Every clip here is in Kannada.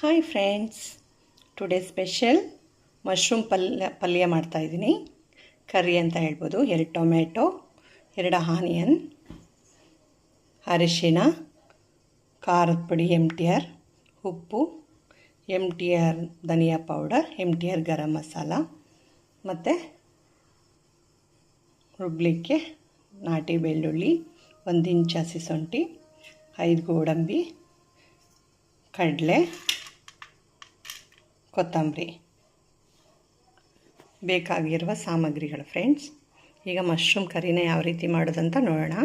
Hi friends, today special mushroom ಪಲ್ಯ ಮಾಡ್ತಾಯಿದ್ದೀನಿ. ಕರಿ ಅಂತ ಹೇಳ್ಬೋದು. 2 ಟೊಮೆಟೊ, 2 ಆನಿಯನ್, ಅರಿಶಿನ, ಖಾರದ ಪುಡಿ, MTR, ಉಪ್ಪು, MTR ಧನಿಯಾ ಪೌಡರ್, MTR ಗರಂ ಮಸಾಲ, ಮತ್ತು ರುಬ್ಲಿಕ್ಕೆ ನಾಟಿ ಬೆಳ್ಳುಳ್ಳಿ, 1 ಇಂಚ್ ಹಸಿ ಶುಂಠಿ, 5 ಗೋಡಂಬಿ, ಕಡಲೆ, ಕೊತ್ತಂಬರಿ ಬೇಕಾಗಿರುವ ಸಾಮಗ್ರಿಗಳು ಫ್ರೆಂಡ್ಸ್. ಈಗ ಮಶ್ರೂಮ್ ಕರಿನ ಯಾವ ರೀತಿ ಮಾಡೋದಂತ ನೋಡೋಣ.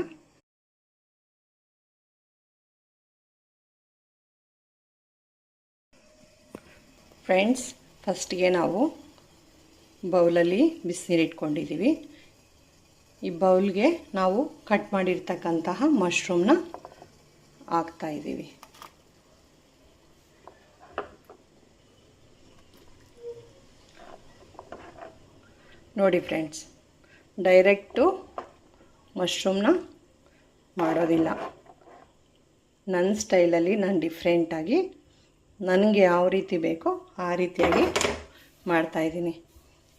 ಫ್ರೆಂಡ್ಸ್, ಫಸ್ಟಿಗೆ ನಾವು ಬೌಲಲ್ಲಿ ಬಿಸಿನೀರು ಇಟ್ಕೊಂಡಿದ್ದೀವಿ. ಈ ಬೌಲ್ಗೆ ನಾವು ಕಟ್ ಮಾಡಿರ್ತಕ್ಕಂತಹ ಮಶ್ರೂಮ್ನ ಹಾಕ್ತಾಯಿದ್ದೀವಿ. ನೋಡಿ ಫ್ರೆಂಡ್ಸ್, ಡೈರೆಕ್ಟು ಮಶ್ರೂಮ್ನ ಮಾಡೋದಿಲ್ಲ. ನನ್ನ ಸ್ಟೈಲಲ್ಲಿ ನಾನು ಡಿಫ್ರೆಂಟಾಗಿ ನನಗೆ ಯಾವ ರೀತಿ ಬೇಕೋ ಆ ರೀತಿಯಾಗಿ ಮಾಡ್ತಾಯಿದ್ದೀನಿ.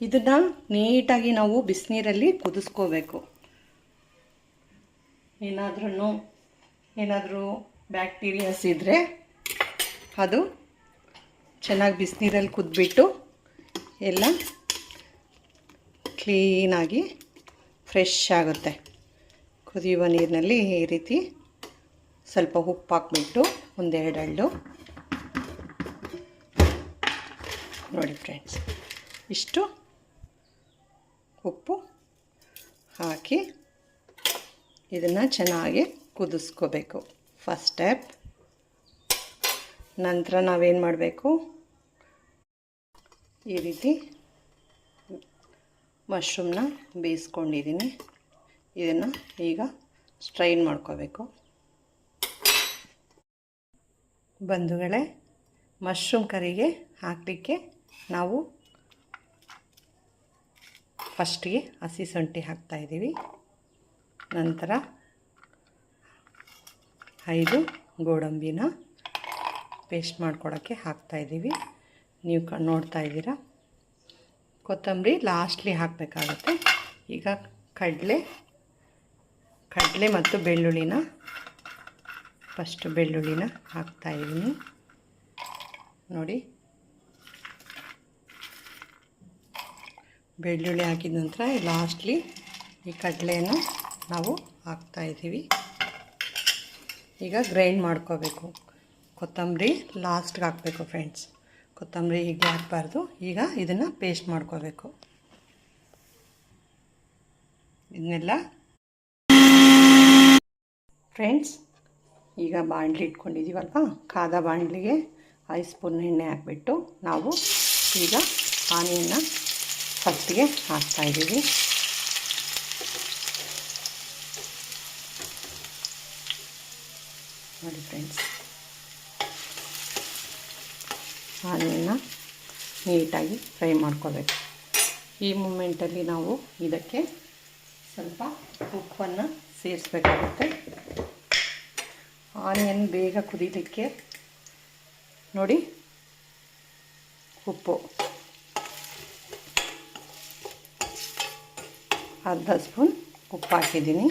ಇದನ್ನು ನೀಟಾಗಿ ನಾವು ಬಿಸಿನೀರಲ್ಲಿ ಕುದಿಸ್ಕೋಬೇಕು. ಏನಾದರೂ ಬ್ಯಾಕ್ಟೀರಿಯಾಸ್ ಇದ್ದರೆ ಅದು ಚೆನ್ನಾಗಿ ಬಿಸಿನೀರಲ್ಲಿ ಕುದ್ಬಿಟ್ಟು ಎಲ್ಲ ಕ್ಲೀನಾಗಿ ಫ್ರೆಶ್ ಆಗುತ್ತೆ. ಕುದಿಯುವ ನೀರಿನಲ್ಲಿ ಈ ರೀತಿ ಸ್ವಲ್ಪ ಉಪ್ಪು ಹಾಕ್ಬಿಟ್ಟು 1-2 ಹರಳು ನೋಡಿ ಫ್ರೆಂಡ್ಸ್, ಇಷ್ಟು ಉಪ್ಪು ಹಾಕಿ ಇದನ್ನು ಚೆನ್ನಾಗಿ ಕುದಿಸ್ಕೋಬೇಕು. First step. ನಂತರ ನಾವೇನು ಮಾಡಬೇಕು, ಈ ರೀತಿ ಮಶ್ರೂಮ್ನ ಬೇಯಿಸ್ಕೊಂಡಿದ್ದೀನಿ. ಇದನ್ನು ಈಗ ಸ್ಟ್ರೈನ್ ಮಾಡ್ಕೋಬೇಕು. ಬಂಧುಗಳೇ, ಮಶ್ರೂಮ್ ಕರಿಗೆ ಹಾಕಲಿಕ್ಕೆ ನಾವು ಫಸ್ಟಿಗೆ ಹಸಿ ಶುಂಠಿ ಹಾಕ್ತಾಯಿದ್ದೀವಿ. ನಂತರ 5 ಗೋಡಂಬಿನ ಪೇಸ್ಟ್ ಮಾಡ್ಕೊಳ್ಳೋಕ್ಕೆ ಹಾಕ್ತಾಯಿದ್ದೀವಿ. ನೀವು ನೋಡ್ತಾ ಇದ್ದೀರಾ. ಕೊತ್ತಂಬರಿ ಲಾಸ್ಟ್ಲಿ ಹಾಕಬೇಕಾಗುತ್ತೆ. ಈಗ ಕಡಲೆ ಮತ್ತು ಬೆಳ್ಳುಳ್ಳಿನ ಫಸ್ಟು ಬೆಳ್ಳುಳ್ಳಿನ ಹಾಕ್ತಾಯಿದ್ದೀನಿ. ನೋಡಿ, ಬೆಳ್ಳುಳ್ಳಿ ಹಾಕಿದ ನಂತರ ಲಾಸ್ಟ್ಲಿ ಈ ಕಡಲೆಯನ್ನು ನಾವು ಹಾಕ್ತಾಯಿದ್ದೀವಿ. ಈಗ ಗ್ರೈಂಡ್ ಮಾಡ್ಕೋಬೇಕು. ಕೊತ್ತಂಬರಿ ಲಾಸ್ಟ್ಗೆ ಹಾಕಬೇಕು ಫ್ರೆಂಡ್ಸ್. ಕೊತ್ತಂಬರಿ ಹೀಗೆ ಹಾಕಬಾರ್ದು. ಈಗ ಇದನ್ನು ಪೇಸ್ಟ್ ಮಾಡ್ಕೋಬೇಕು. ಇದನ್ನೆಲ್ಲ ಫ್ರೆಂಡ್ಸ್, ಈಗ ಬಾಣಲಿ ಇಟ್ಕೊಂಡಿದ್ದೀವಲ್ವ, ಕಾದ ಬಾಣಲಿಗೆ 5 ಸ್ಪೂನ್ ಎಣ್ಣೆ ಹಾಕ್ಬಿಟ್ಟು ನಾವು ಈಗ ಆನಿಯನ್ನ ಫಸ್ಟಿಗೆ ಹಾಕ್ತಾಯಿದ್ದೀವಿ. ನೋಡಿ ಫ್ರೆಂಡ್ಸ್, ಆನಿಯನ್ನ ನೀಟಾಗಿ ಫ್ರೈ ಮಾಡ್ಕೋಬೇಕು. ಈ ಮೂಮೆಂಟಲ್ಲಿ ನಾವು ಇದಕ್ಕೆ ಸ್ವಲ್ಪ ಉಪ್ಪನ್ನು ಸೇರಿಸ್ಬೇಕಾಗುತ್ತೆ. ಆನಿಯನ್ ಬೇಗ ಕುದೀಲಿಕ್ಕೆ ನೋಡಿ, ಉಪ್ಪು ಅರ್ಧ ಸ್ಪೂನ್ ಉಪ್ಪು ಹಾಕಿದ್ದೀನಿ.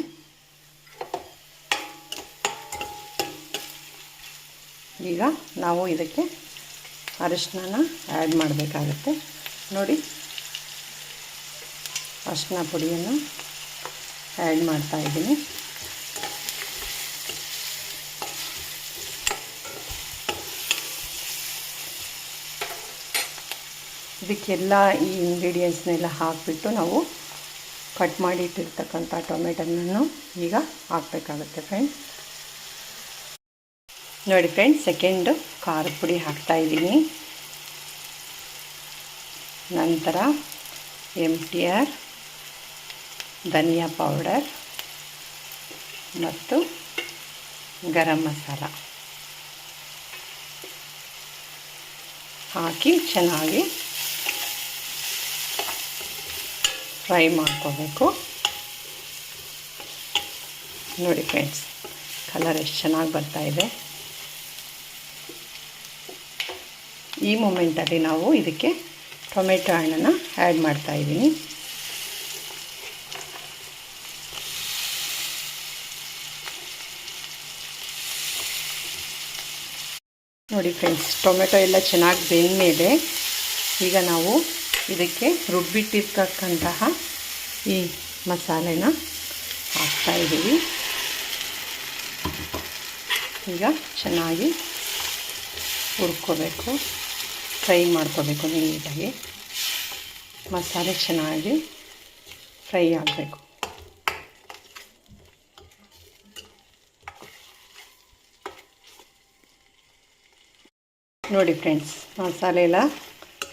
ಈಗ ನಾವು ಇದಕ್ಕೆ ಅರಿಶಿನ ಆ್ಯಡ್ ಮಾಡಬೇಕಾಗುತ್ತೆ. ನೋಡಿ, ಅರಿಶಿನ ಪುಡಿಯನ್ನು ಆ್ಯಡ್ ಮಾಡ್ತಾಯಿದ್ದೀನಿ. ಇದಕ್ಕೆಲ್ಲ ಈ ಇಂಗ್ರೀಡಿಯೆಂಟ್ಸ್ನೆಲ್ಲ ಹಾಕಿಬಿಟ್ಟು ನಾವು ಕಟ್ ಮಾಡಿ ಇಟ್ಟಿರ್ತಕ್ಕಂಥ ಟೊಮೆಟೊನನ್ನು ಈಗ ಹಾಕಬೇಕಾಗುತ್ತೆ ಫ್ರೆಂಡ್ಸ್. ನೋಡಿ ಫ್ರೆಂಡ್ಸ್, ಸೆಕೆಂಡು ಖಾರದ ಪುಡಿ ಹಾಕ್ತಾಯಿದ್ದೀನಿ. ನಂತರ MTR ಧನಿಯಾ ಪೌಡರ್ ಮತ್ತು ಗರಂ ಮಸಾಲ ಹಾಕಿ ಚೆನ್ನಾಗಿ ಫ್ರೈ ಮಾಡ್ಕೋಬೇಕು. ನೋಡಿ ಫ್ರೆಂಡ್ಸ್, ಕಲರ್ ಎಷ್ಟು ಚೆನ್ನಾಗಿ ಬರ್ತಾಯಿದೆ. ಈ ಮೂಮೆಂಟಲ್ಲಿ ನಾವು ಇದಕ್ಕೆ ಟೊಮೆಟೊ ಹಣ್ಣನ್ನು ಆ್ಯಡ್ ಮಾಡ್ತಾಯಿದ್ದೀನಿ. ನೋಡಿ ಫ್ರೆಂಡ್ಸ್, ಟೊಮೆಟೊ ಎಲ್ಲ ಚೆನ್ನಾಗಿ ಬೆಂದಮೇಲೆ ಈಗ ನಾವು ಇದಕ್ಕೆ ರುಬ್ಬಿಟ್ಟಿರ್ತಕ್ಕಂತಹ ಈ ಮಸಾಲೆನ ಹಾಕ್ತಾಯಿದ್ದೀವಿ. ಈಗ ಚೆನ್ನಾಗಿ ಹುರ್ಕೋಬೇಕು, ಫ್ರೈ ಮಾಡ್ಕೋಬೇಕು. ನೀಟಾಗಿ ಮಸಾಲೆ ಚೆನ್ನಾಗಿ ಫ್ರೈ ಆಗಬೇಕು. ನೋಡಿ ಫ್ರೆಂಡ್ಸ್, ಮಸಾಲೆ ಎಲ್ಲ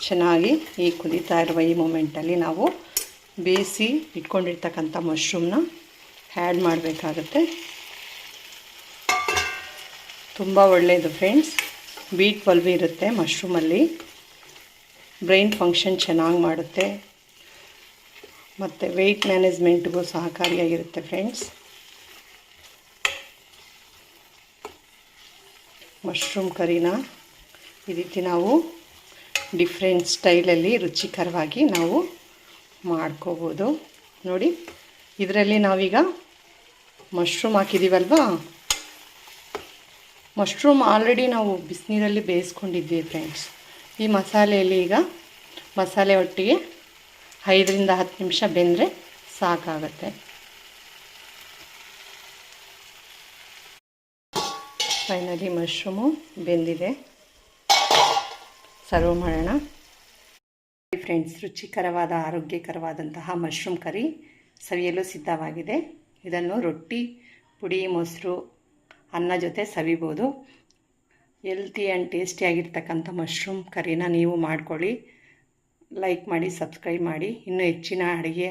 ಚೆನ್ನಾಗಿ ಈ ಕುದೀತಾ ಇರುವ ಈ ಮೂಮೆಂಟಲ್ಲಿ ನಾವು ಬೇಯಿಸಿ ಇಟ್ಕೊಂಡಿರ್ತಕ್ಕಂಥ ಮಶ್ರೂಮ್ನ ಆ್ಯಡ್ ಮಾಡಬೇಕಾಗುತ್ತೆ. ತುಂಬ ಒಳ್ಳೆಯದು ಫ್ರೆಂಡ್ಸ್, B12 ಇರುತ್ತೆ ಮಶ್ರೂಮಲ್ಲಿ. ಬ್ರೈನ್ ಫಂಕ್ಷನ್ ಚೆನ್ನಾಗಿ ಮಾಡುತ್ತೆ ಮತ್ತು ವೆಯ್ಟ್ ಮ್ಯಾನೇಜ್ಮೆಂಟ್ಗೂ ಸಹಕಾರಿಯಾಗಿರುತ್ತೆ ಫ್ರೆಂಡ್ಸ್. ಮಶ್ರೂಮ್ ಕರಿನ ಈ ರೀತಿ ನಾವು ಡಿಫ್ರೆಂಟ್ ಸ್ಟೈಲಲ್ಲಿ ರುಚಿಕರವಾಗಿ ನಾವು ಮಾಡ್ಕೋಬೋದು. ನೋಡಿ, ಇದರಲ್ಲಿ ನಾವೀಗ ಮಶ್ರೂಮ್ ಹಾಕಿದ್ದೀವಲ್ವ, ಮಶ್ರೂಮ್ ಆಲ್ರೆಡಿ ನಾವು ಬಿಸಿನೀರಲ್ಲಿ ಬೇಯಿಸ್ಕೊಂಡಿದ್ದೀವಿ ಫ್ರೆಂಡ್ಸ್. ಈ ಮಸಾಲೆಯಲ್ಲಿ ಈಗ ಮಸಾಲೆ ಒಟ್ಟಿಗೆ 5ರಿಂದ 10 ನಿಮಿಷ ಬೆಂದರೆ ಸಾಕಾಗುತ್ತೆ. ಫೈನಲಿ ಮಶ್ರೂಮು ಬೆಂದಿದೆ, ಸರ್ವ್ ಮಾಡೋಣ. ಫ್ರೆಂಡ್ಸ್, ರುಚಿಕರವಾದ ಆರೋಗ್ಯಕರವಾದಂತಹ ಮಶ್ರೂಮ್ ಕರಿ ಸವಿಯಲು ಸಿದ್ಧವಾಗಿದೆ. ಇದನ್ನು ರೊಟ್ಟಿ, ಪುಡಿ, ಮೊಸರು, ಅನ್ನ ಜೊತೆ ಸವಿಬೋದು. ಹೆಲ್ತಿ ಆ್ಯಂಡ್ ಟೇಸ್ಟಿಯಾಗಿರ್ತಕ್ಕಂಥ ಮಶ್ರೂಮ್ ಕರಿನ ನೀವು ಮಾಡ್ಕೊಳ್ಳಿ. ಲೈಕ್ ಮಾಡಿ, ಸಬ್ಸ್ಕ್ರೈಬ್ ಮಾಡಿ. ಇನ್ನೂ ಹೆಚ್ಚಿನ ಅಡುಗೆ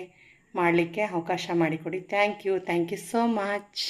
ಮಾಡಲಿಕ್ಕೆ ಅವಕಾಶ ಮಾಡಿಕೊಡಿ. Thank you so much.